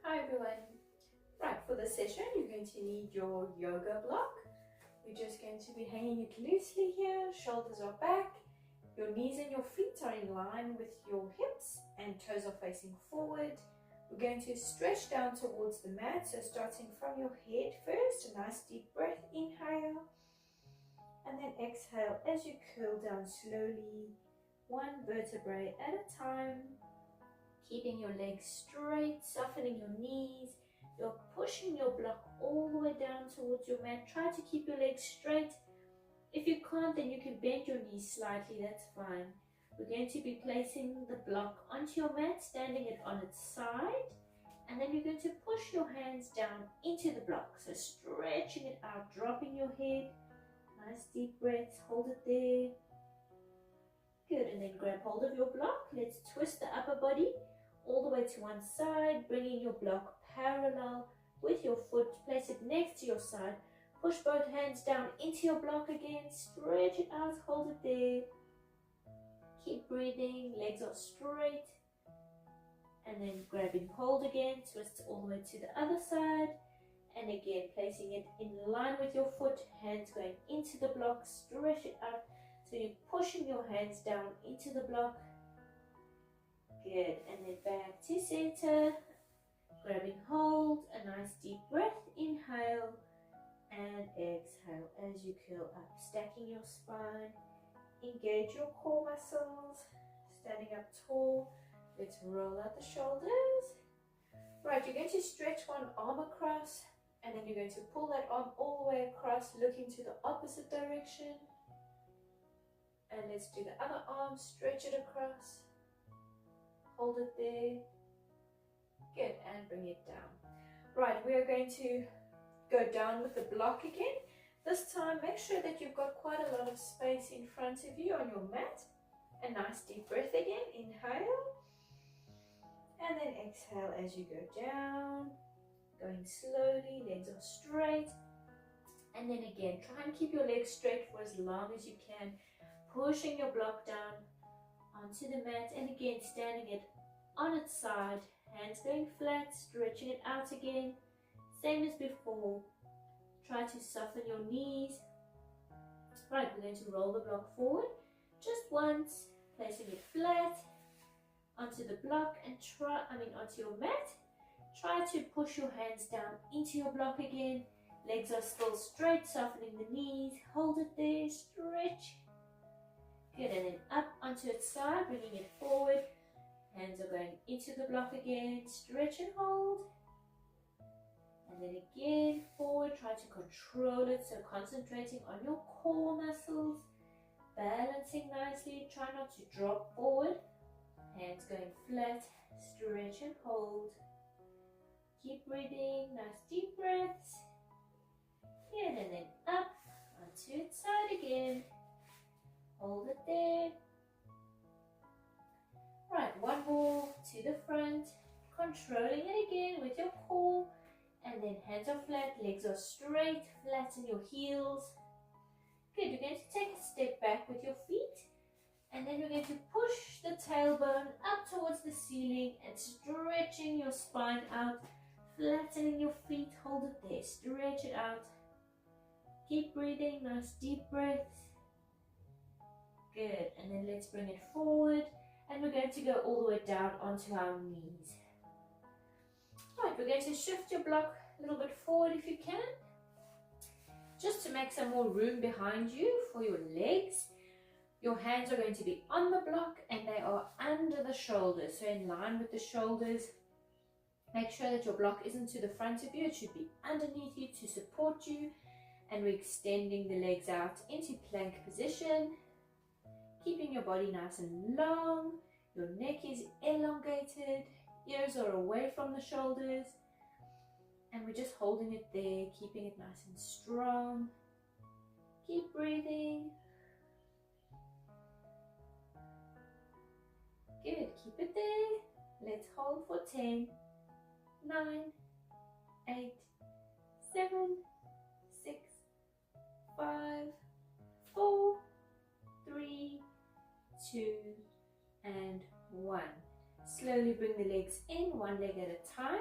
Hi everyone. Right, for this session you're going to need your yoga block. We're just going to be hanging it loosely here, shoulders are back, your knees and your feet are in line with your hips and toes are facing forward. We're going to stretch down towards the mat, so starting from your head first, a nice deep breath, inhale, and then exhale as you curl down slowly, one vertebrae at a time. Keeping your legs straight, softening your knees. You're pushing your block all the way down towards your mat. Try to keep your legs straight. If you can't, then you can bend your knees slightly, that's fine. We're going to be placing the block onto your mat, standing it on its side. And then you're going to push your hands down into the block. So stretching it out, dropping your head. Nice deep breaths, hold it there. Good, and then grab hold of your block. Let's twist the upper body all the way to one side, bringing your block parallel with your foot. Place it next to your side. Push both hands down into your block again. Stretch it out, hold it there. Keep breathing, legs are straight. And then grabbing hold again, twist all the way to the other side. And again, placing it in line with your foot, hands going into the block, stretch it out. So you're pushing your hands down into the block. Good, and then back to center, grabbing hold, a nice deep breath, inhale and exhale as you curl up, stacking your spine, engage your core muscles, standing up tall. Let's roll out the shoulders. Right, you're going to stretch one arm across and then you're going to pull that arm all the way across, looking to the opposite direction. And let's do the other arm, stretch it across. Hold it there. Good, and bring it down. Right, we are going to go down with the block again. This time, make sure that you've got quite a lot of space in front of you on your mat. A nice deep breath again. Inhale. And then exhale as you go down. Going slowly, legs are straight. And then again, try and keep your legs straight for as long as you can. Pushing your block down onto the mat, and again standing it on its side, hands going flat, stretching it out again, same as before. Try to soften your knees. Right, we're going to roll the block forward just once, placing it flat onto the block and onto your mat. Try to push your hands down into your block again. Legs are still straight, softening the knees. Hold it there, stretch. Good, and then up onto its side, bringing it forward. Hands are going into the block again. Stretch and hold. And then again, forward. Try to control it, so concentrating on your core muscles. Balancing nicely. Try not to drop forward. Hands going flat. Stretch and hold. Keep breathing. Nice deep breaths. Good, and then up onto its side again. Hold it there. Right, one more to the front. Controlling it again with your core. And then hands are flat, legs are straight. Flatten your heels. Good, you're going to take a step back with your feet. And then you're going to push the tailbone up towards the ceiling and stretching your spine out. Flattening your feet. Hold it there. Stretch it out. Keep breathing. Nice deep breaths. Good, and then let's bring it forward, and we're going to go all the way down onto our knees. Right, we're going to shift your block a little bit forward if you can, just to make some more room behind you for your legs. Your hands are going to be on the block and they are under the shoulders, so in line with the shoulders. Make sure that your block isn't to the front of you, it should be underneath you to support you, and we're extending the legs out into plank position. Keeping your body nice and long, your neck is elongated, ears are away from the shoulders, and we're just holding it there, keeping it nice and strong. Keep breathing. Good, keep it there. Let's hold for 10, 9, 8, 7, 6, 5, 4, 3, 2, and 1. Slowly bring the legs in, one leg at a time.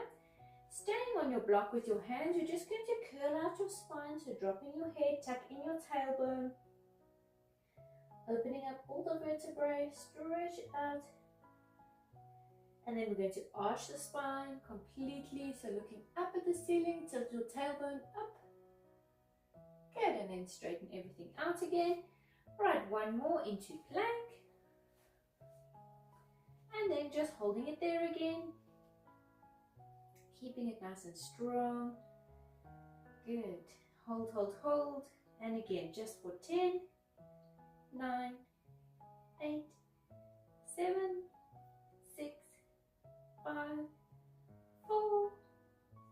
Staying on your block with your hands, you're just going to curl out your spine, so dropping your head, tuck in your tailbone, opening up all the vertebrae, stretch it out, and then we're going to arch the spine completely, so looking up at the ceiling, tilt your tailbone up. Good, and then straighten everything out again. Right, one more into plank, and then just holding it there again, keeping it nice and strong. Good, hold, hold, hold, and again just for 10, 9, 8, 7, 6, 5, 4,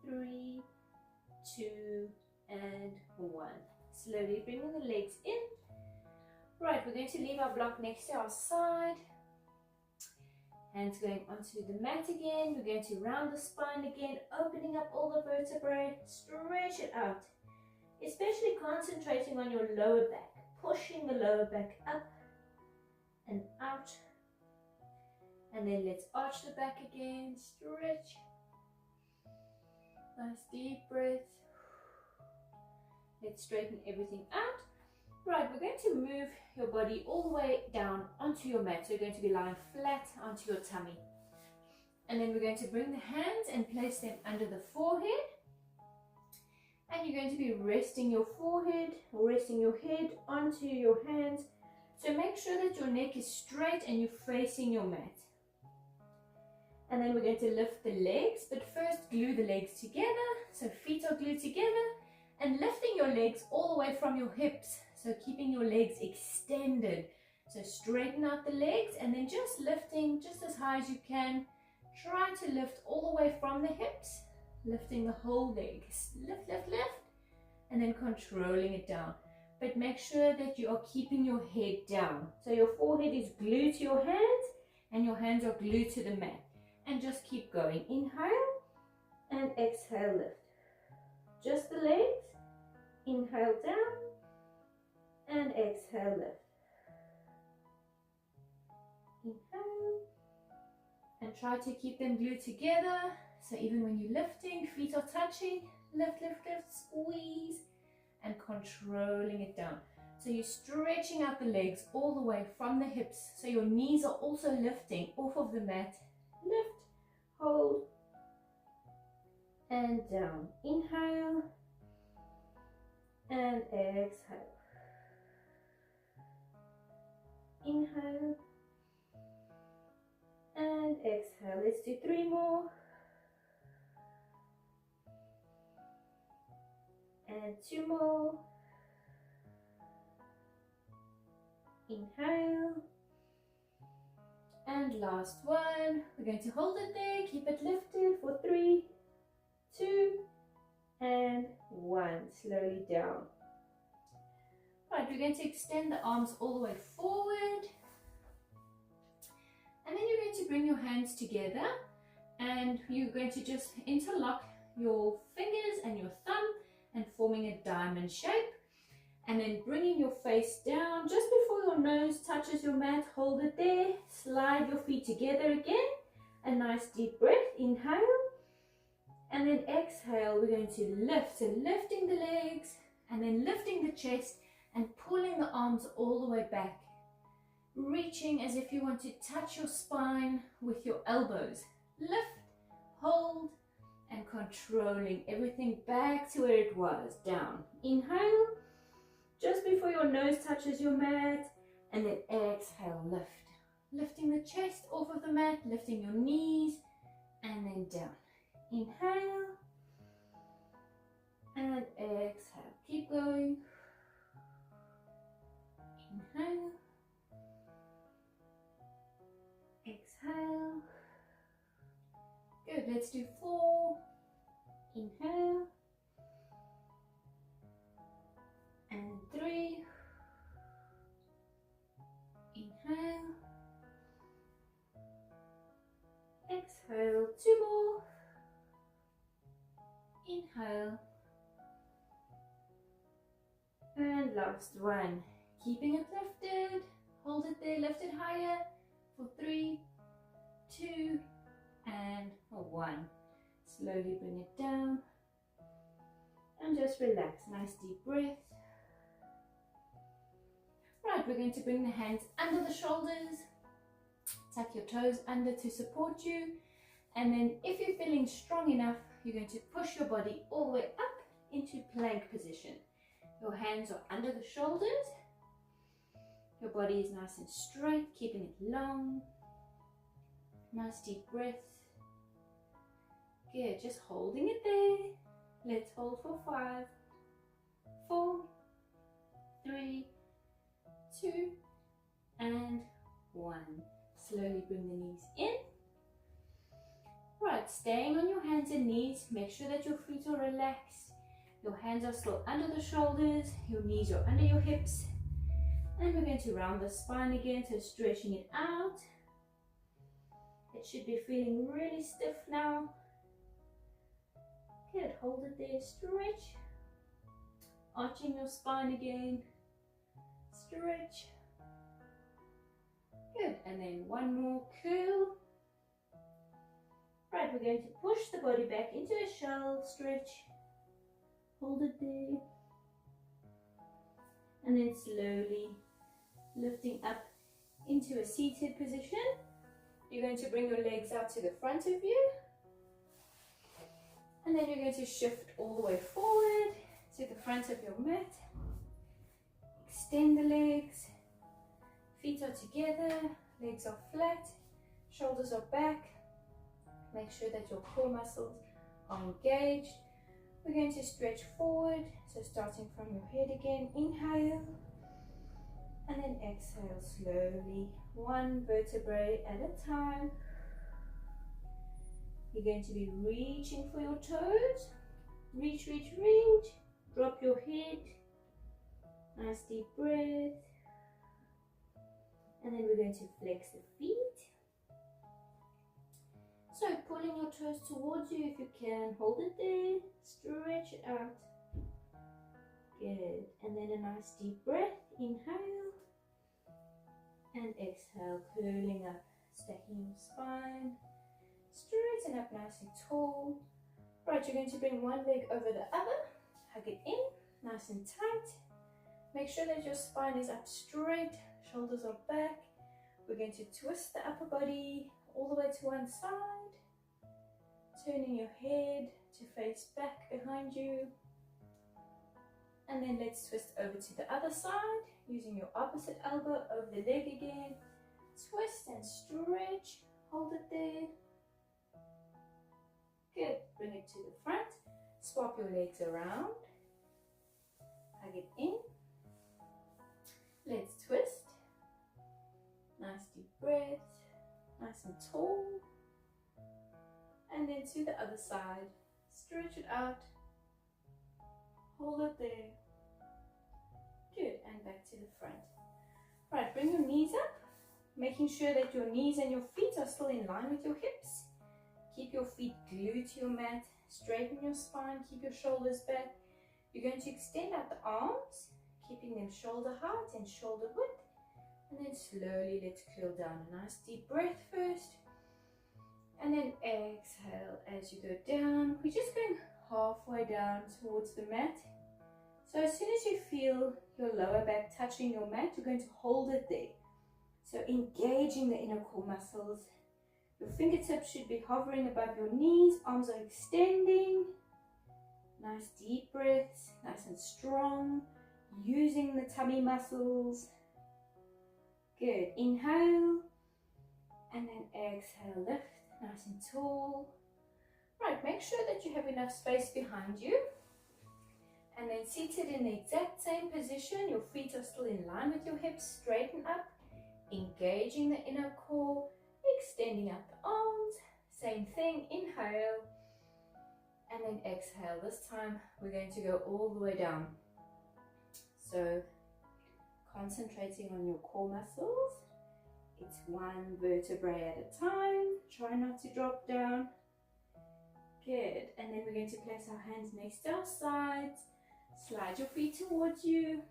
3, 2, and 1. Slowly bringing the legs in. Right, we're going to leave our block next to our side. Hands going onto the mat again. We're going to round the spine again, opening up all the vertebrae, stretch it out. Especially concentrating on your lower back, pushing the lower back up and out. And then let's arch the back again, stretch. Nice deep breath. Let's straighten everything out. Right, we're going to move your body all the way down onto your mat. So you're going to be lying flat onto your tummy. And then we're going to bring the hands and place them under the forehead. And you're going to be resting your forehead, or resting your head onto your hands. So make sure that your neck is straight and you're facing your mat. And then we're going to lift the legs, but first glue the legs together. So feet are glued together, and lifting your legs all the way from your hips. So keeping your legs extended. So straighten out the legs and then just lifting just as high as you can. Try to lift all the way from the hips, lifting the whole leg. Lift, lift, lift, and then controlling it down. But make sure that you are keeping your head down. So your forehead is glued to your hands and your hands are glued to the mat. And just keep going. Inhale and exhale, lift. Just the legs. Inhale down and exhale, lift. Inhale and try to keep them glued together. So even when you're lifting, feet are touching. Lift, lift, lift, squeeze, and controlling it down. So you're stretching out the legs all the way from the hips. So your knees are also lifting off of the mat. Lift, hold, and down. Inhale and exhale. Inhale and exhale. Let's do 3 more. And 2 more. Inhale. And last one. We're going to hold it there. Keep it lifted for 3, 2, and 1. Slowly down. Right, we're going to extend the arms all the way forward. And then you're going to bring your hands together. And you're going to just interlock your fingers and your thumb and forming a diamond shape. And then bringing your face down just before your nose touches your mat. Hold it there. Slide your feet together again. A nice deep breath. Inhale. And then exhale. We're going to lift. So lifting the legs and then lifting the chest and pulling the arms all the way back. Reaching as if you want to touch your spine with your elbows. Lift, hold, and controlling everything back to where it was. Down. Inhale. Just before your nose touches your mat, and then exhale, lift. Lifting the chest off of the mat, lifting your knees, and then down. Inhale, and exhale. Keep going. Inhale, exhale. Good, let's do 4. Inhale. And 3. Inhale. Exhale. 2 more. Inhale. And last one. Keeping it lifted. Hold it there, lift it higher for 3, 2, and 1. Slowly bring it down and just relax. Nice deep breath. Right, we're going to bring the hands under the shoulders. Tuck your toes under to support you. And then if you're feeling strong enough, you're going to push your body all the way up into plank position. Your hands are under the shoulders. Your body is nice and straight, keeping it long. Nice deep breath. Good, just holding it there. Let's hold for 5, 4, 3, 2, and 1. Slowly bring the knees in. Right, staying on your hands and knees, make sure that your feet are relaxed. Your hands are still under the shoulders, your knees are under your hips. And we're going to round the spine again, so stretching it out. It should be feeling really stiff now. Good, hold it there, stretch. Arching your spine again. Stretch. Good, and then one more curl. Right, we're going to push the body back into a shell, stretch. Hold it there. And then slowly lifting up into a seated position. You're going to bring your legs out to the front of you. And then you're going to shift all the way forward to the front of your mat. Extend the legs. Feet are together. Legs are flat. Shoulders are back. Make sure that your core muscles are engaged. We're going to stretch forward. So starting from your head again. Inhale. And then exhale slowly. One vertebrae at a time. You're going to be reaching for your toes. Reach, reach, reach. Drop your head. Nice deep breath. And then we're going to flex the feet. So pulling your toes towards you if you can. Hold it there. Stretch it out. Good. And then a nice deep breath. Inhale. And exhale. Curling up. Stacking your spine. Straighten up nice and tall. Right, you're going to bring one leg over the other. Hug it in. Nice and tight. Make sure that your spine is up straight. Shoulders are back. We're going to twist the upper body all the way to one side. Turning your head to face back behind you. And then let's twist over to the other side. Using your opposite elbow over the leg again. Twist and stretch. Hold it there. Good. Bring it to the front. Swap your legs around. Hug it in. Let's twist. Nice deep breath. Nice and tall. And then to the other side. Stretch it out. Hold it there. Good. And back to the front. Right, bring your knees up. Making sure that your knees and your feet are still in line with your hips. Keep your feet glued to your mat. Straighten your spine. Keep your shoulders back. You're going to extend out the arms, keeping them shoulder height and shoulder width. And then slowly let's curl down. A nice deep breath first. And then exhale as you go down. We're just going halfway down towards the mat. So as soon as you feel your lower back touching your mat, you're going to hold it there. So engaging the inner core muscles. Your fingertips should be hovering above your knees. Arms are extending. Nice deep breaths. Nice and strong. Using the tummy muscles. Good. Inhale. And then exhale. Lift. Nice and tall. Right. Make sure that you have enough space behind you. And then seated in the exact same position. Your feet are still in line with your hips. Straighten up. Engaging the inner core. Extending out the arms. Same thing. Inhale. And then exhale. This time we're going to go all the way down. So concentrating on your core muscles. It's one vertebrae at a time. Try not to drop down. Good. And then we're going to place our hands next to our sides. Slide your feet towards you.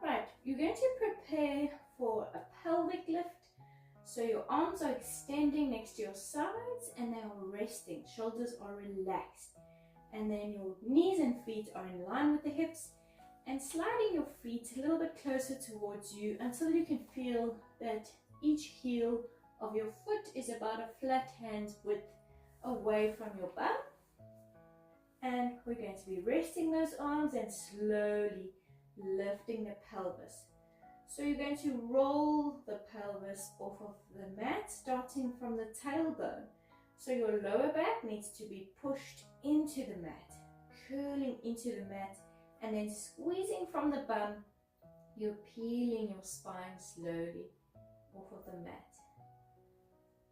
Right. You're going to prepare for a pelvic lift. So your arms are extending next to your sides and they are resting. Shoulders are relaxed. And then your knees and feet are in line with the hips, and sliding your feet a little bit closer towards you until you can feel that each heel of your foot is about a flat hand's width away from your bum. And we're going to be resting those arms and slowly lifting the pelvis. So you're going to roll the pelvis off of the mat, starting from the tailbone. So your lower back needs to be pushed into the mat, curling into the mat, and then squeezing from the bum. You're peeling your spine slowly off of the mat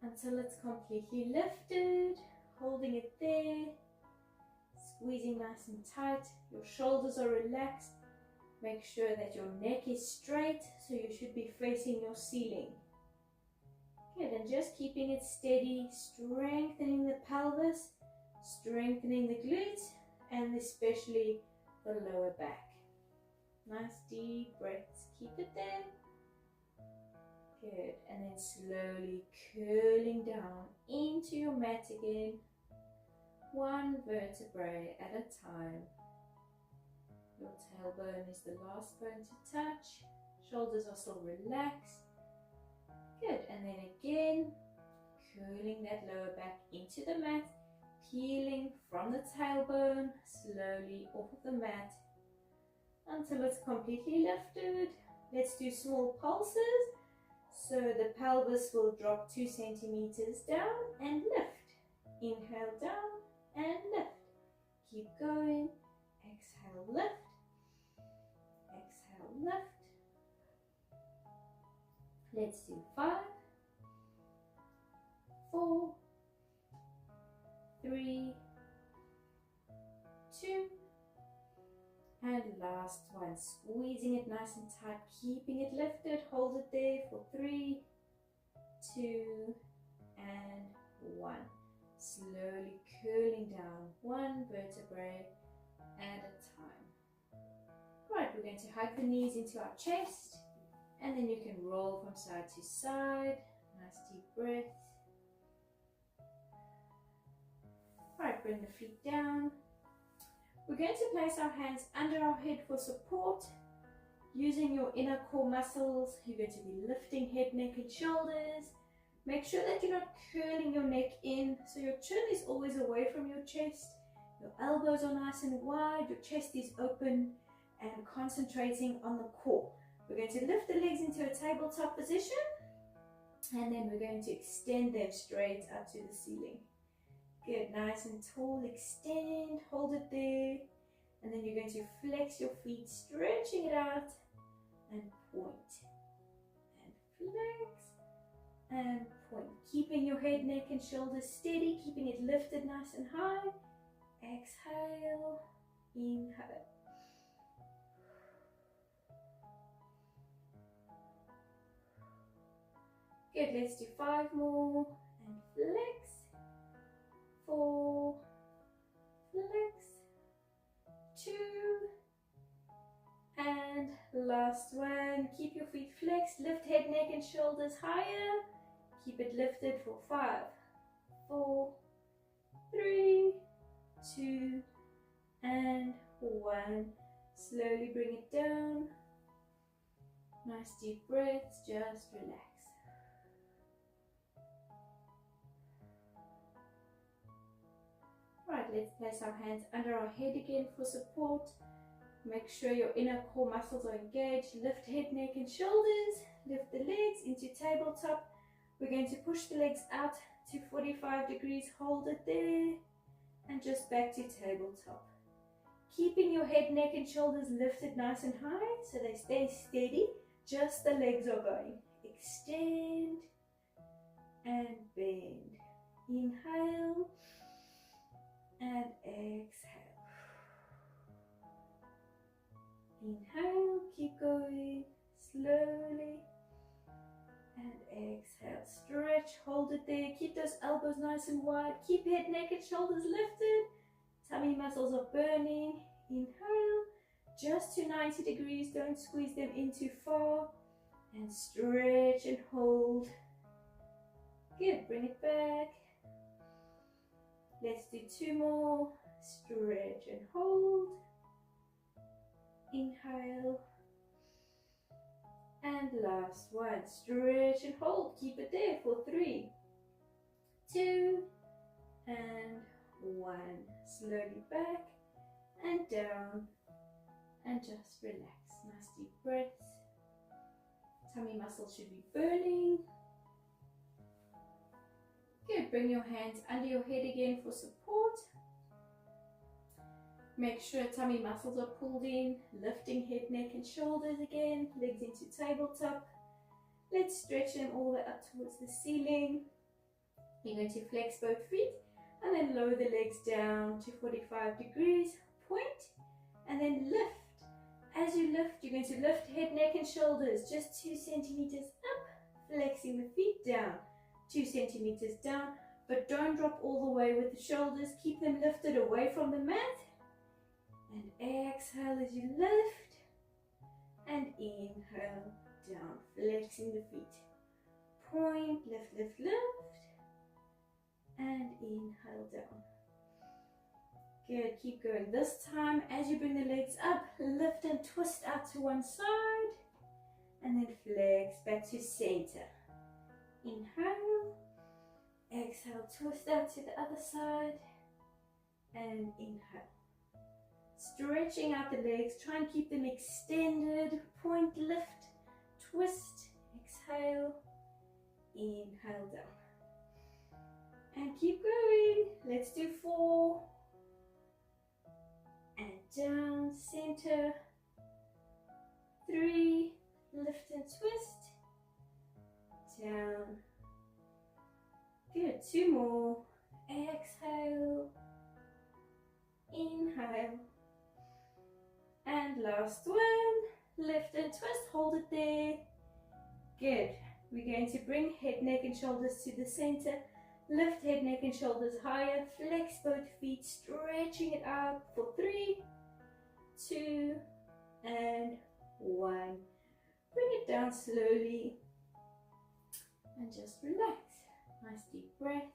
until it's completely lifted, holding it there, squeezing nice and tight. Your shoulders are relaxed. Make sure that your neck is straight, so you should be facing your ceiling. Good, and just keeping it steady, strengthening the pelvis, strengthening the glutes, and especially the lower back. Nice deep breaths, keep it there. Good, and then slowly curling down into your mat again, one vertebrae at a time. Your tailbone is the last bone to touch, shoulders are still relaxed. Good, and then again, curling that lower back into the mat, peeling from the tailbone slowly off of the mat until it's completely lifted. Let's do small pulses. So the pelvis will drop 2 centimeters down and lift. Inhale down and lift. Keep going. Exhale, lift. Exhale, lift. Let's do 5, 4, 3, 2, and last one. Squeezing it nice and tight, keeping it lifted. Hold it there for 3, 2, and 1. Slowly curling down one vertebrae at a time. Right, we're going to hug the knees into our chest, and then you can roll from side to side. Nice deep breath. Right, bring the feet down. We're going to place our hands under our head for support. Using your inner core muscles, you're going to be lifting head, neck, and shoulders. Make sure that you're not curling your neck in, so your chin is always away from your chest. Your elbows are nice and wide, your chest is open, and concentrating on the core. We're going to lift the legs into a tabletop position, and then we're going to extend them straight up to the ceiling. Good, nice and tall, extend, hold it there, and then you're going to flex your feet, stretching it out, and point, and flex, and point. Keeping your head, neck, and shoulders steady, keeping it lifted nice and high. Exhale, inhale. Good, let's do 5 more, and flex. 4, flex, 2, and last one. Keep your feet flexed, lift head, neck, and shoulders higher. Keep it lifted for 5, 4, 3, 2, and 1. Slowly bring it down. Nice deep breaths, just relax. Right, let's place our hands under our head again for support. Make sure your inner core muscles are engaged. Lift head, neck, and shoulders. Lift the legs into tabletop. We're going to push the legs out to 45 degrees. Hold it there. And just back to tabletop. Keeping your head, neck, and shoulders lifted nice and high so they stay steady. Just the legs are going. Extend and bend. Inhale. And exhale. Inhale, keep going slowly. And exhale. Stretch, hold it there. Keep those elbows nice and wide. Keep head, neck, and shoulders lifted. Tummy muscles are burning. Inhale, just to 90 degrees. Don't squeeze them in too far. And stretch and hold. Good, bring it back. Let's do 2 more. Stretch and hold. Inhale. And last one. Stretch and hold. Keep it there for 3, 2, and 1. Slowly back and down. And just relax. Nice deep breaths. Tummy muscles should be burning. Good. Bring your hands under your head again for support. Make sure tummy muscles are pulled in. Lifting head, neck and shoulders again. Legs into tabletop. Let's stretch them all the way up towards the ceiling. You're going to flex both feet and then lower the legs down to 45 degrees. Point and then lift. As you lift, you're going to lift head, neck and shoulders just 2 centimeters up. Flexing the feet down. 2 centimeters down, but don't drop all the way with the shoulders. Keep them lifted away from the mat. And exhale as you lift. And inhale down, flexing the feet. Point, lift, lift, lift. And inhale down. Good, keep going. This time, as you bring the legs up, lift and twist out to one side. And then flex back to center. Inhale, exhale, twist out to the other side, and inhale. Stretching out the legs, try and keep them extended. Point, lift, twist, exhale, inhale down. And keep going. Let's do 4. And down, center. 3, lift and twist. Down. Good. 2 more. Exhale. Inhale. And last one. Lift and twist. Hold it there. Good. We're going to bring head, neck and shoulders to the center. Lift head, neck and shoulders higher. Flex both feet. Stretching it out for 3, 2, and 1. Bring it down slowly. And just relax. Nice deep breaths.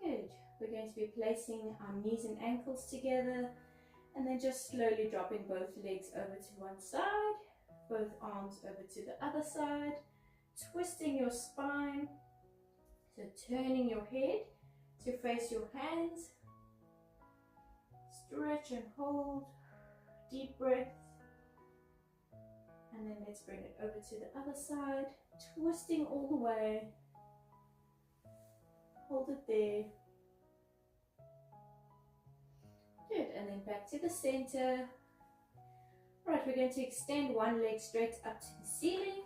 Good. We're going to be placing our knees and ankles together and then just slowly dropping both legs over to one side, both arms over to the other side, twisting your spine, so turning your head to face your hands. Stretch and hold. Deep breaths. And then let's bring it over to the other side, twisting all the way. Hold it there. Good, and then back to the center. Right, we're going to extend one leg straight up to the ceiling.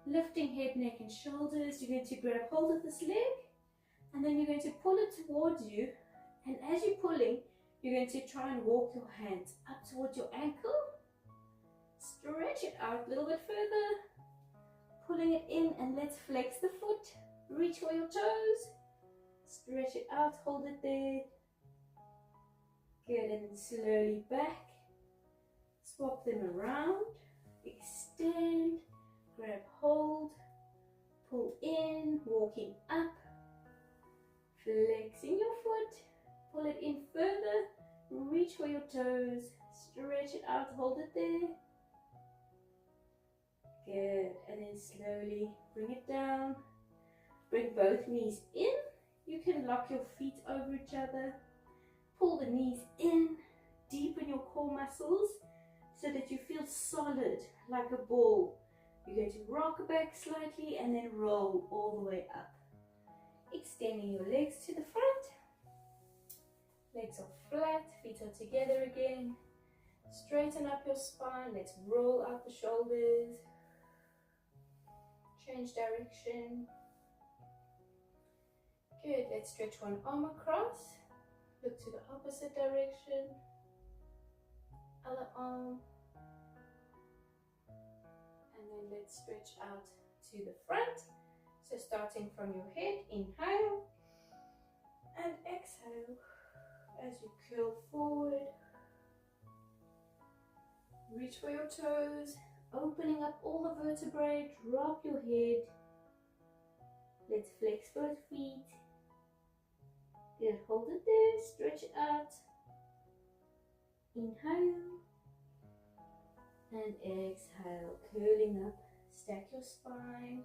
Lifting head, neck and shoulders. You're going to grab hold of this leg and then you're going to pull it towards you. And as you're pulling, you're going to try and walk your hands up towards your ankle. Stretch it out a little bit further. Pulling it in and let's flex the foot. Reach for your toes. Stretch it out, hold it there. Good, and then slowly back. Swap them around. Extend. Grab hold. Pull in, walking up. Flexing your foot. Pull it in further. Reach for your toes. Stretch it out, hold it there. Good, and then slowly bring it down. Bring both knees in. You can lock your feet over each other. Pull the knees in. Deepen your core muscles so that you feel solid like a ball. You're going to rock back slightly and then roll all the way up. Extending your legs to the front. Legs are flat, feet are together again. Straighten up your spine. Let's roll out the shoulders. Change direction. Good, let's stretch one arm across. Look to the opposite direction. Other arm. And then let's stretch out to the front. So starting from your head, inhale. And exhale as you curl forward. Reach for your toes. Opening up all the vertebrae, drop your head. Let's flex both feet. Good, hold it there, stretch it out. Inhale and exhale, curling up, stack your spine.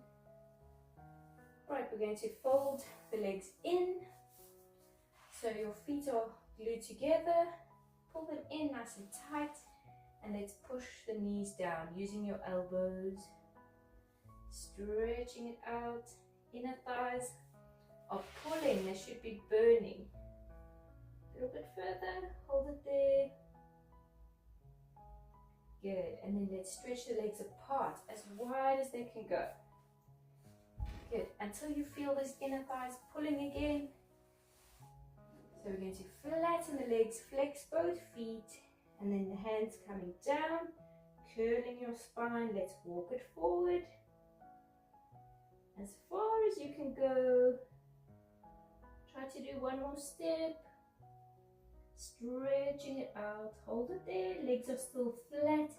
Right, we're going to fold the legs in so your feet are glued together. Pull them in nice and tight, and let's push the knees down using your elbows, stretching it out. Inner thighs are pulling, they should be burning. A little bit further, hold it there. Good, and then let's stretch the legs apart as wide as they can go. Good, until you feel those inner thighs pulling again. So we're going to flatten the legs, flex both feet, and then the hands coming down, curling your spine. Let's walk it forward as far as you can go. Try to do one more step. Stretching it out, hold it there. Legs are still flat,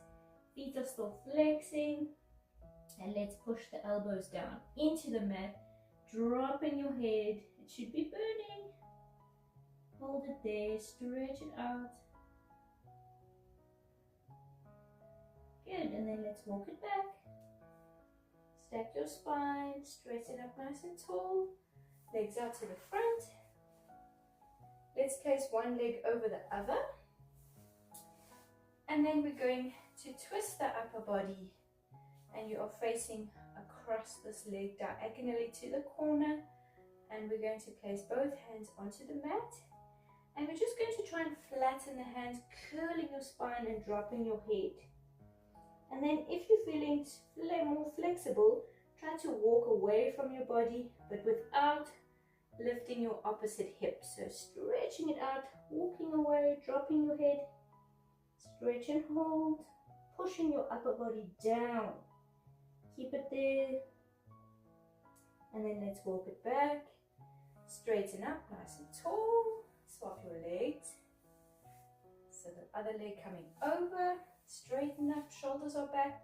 feet are still flexing. And let's push the elbows down into the mat, dropping your head. It should be burning. Hold it there, stretch it out. Good, and then let's walk it back. Stack your spine, stretch it up nice and tall. Legs out to the front. Let's place one leg over the other. And then we're going to twist the upper body. And you are facing across this leg diagonally to the corner. And we're going to place both hands onto the mat. And we're just going to try and flatten the hands, curling your spine and dropping your head. And then if you're feeling more flexible, try to walk away from your body, but without lifting your opposite hip. So stretching it out, walking away, dropping your head, stretch and hold, pushing your upper body down. Keep it there. And then let's walk it back. Straighten up nice and tall. Swap your legs. So the other leg coming over. Straighten up, shoulders are back.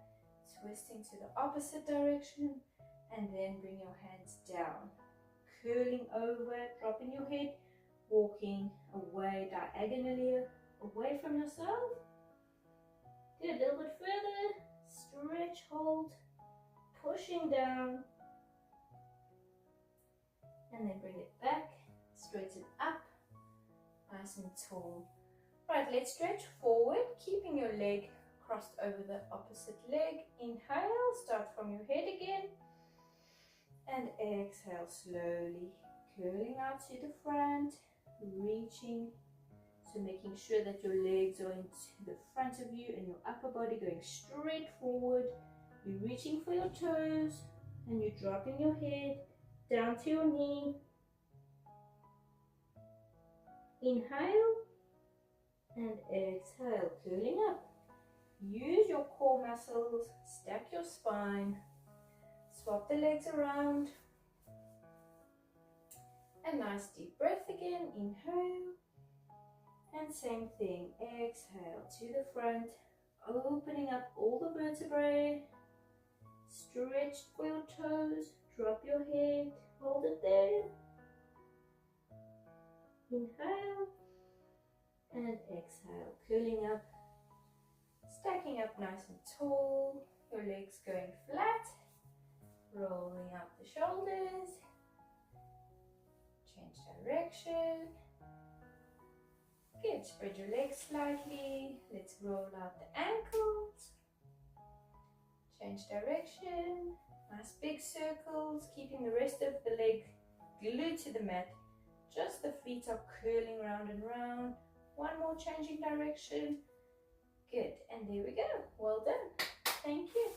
Twisting to the opposite direction. And then bring your hands down. Curling over, dropping your head. Walking away diagonally away from yourself. Good, a little bit further. Stretch, hold. Pushing down. And then bring it back. Straighten up. Nice and tall. Right, let's stretch forward, keeping your leg crossed over the opposite leg. Inhale, start from your head again. And exhale slowly, curling out to the front, reaching. So making sure that your legs are into the front of you and your upper body going straight forward. You're reaching for your toes and you're dropping your head down to your knee. Inhale and exhale, curling up. Use your core muscles, stack your spine, swap the legs around. A nice deep breath again, inhale. And same thing, exhale to the front, opening up all the vertebrae. Stretch for your toes, drop your head, hold it there. Inhale and exhale, curling up, stacking up nice and tall, your legs going flat, rolling up the shoulders, change direction. Good, spread your legs slightly, let's roll out the ankles, change direction, nice big circles, keeping the rest of the leg glued to the mat. Just the feet are curling round and round. One more changing direction. Good, and there we go. Well done. Thank you.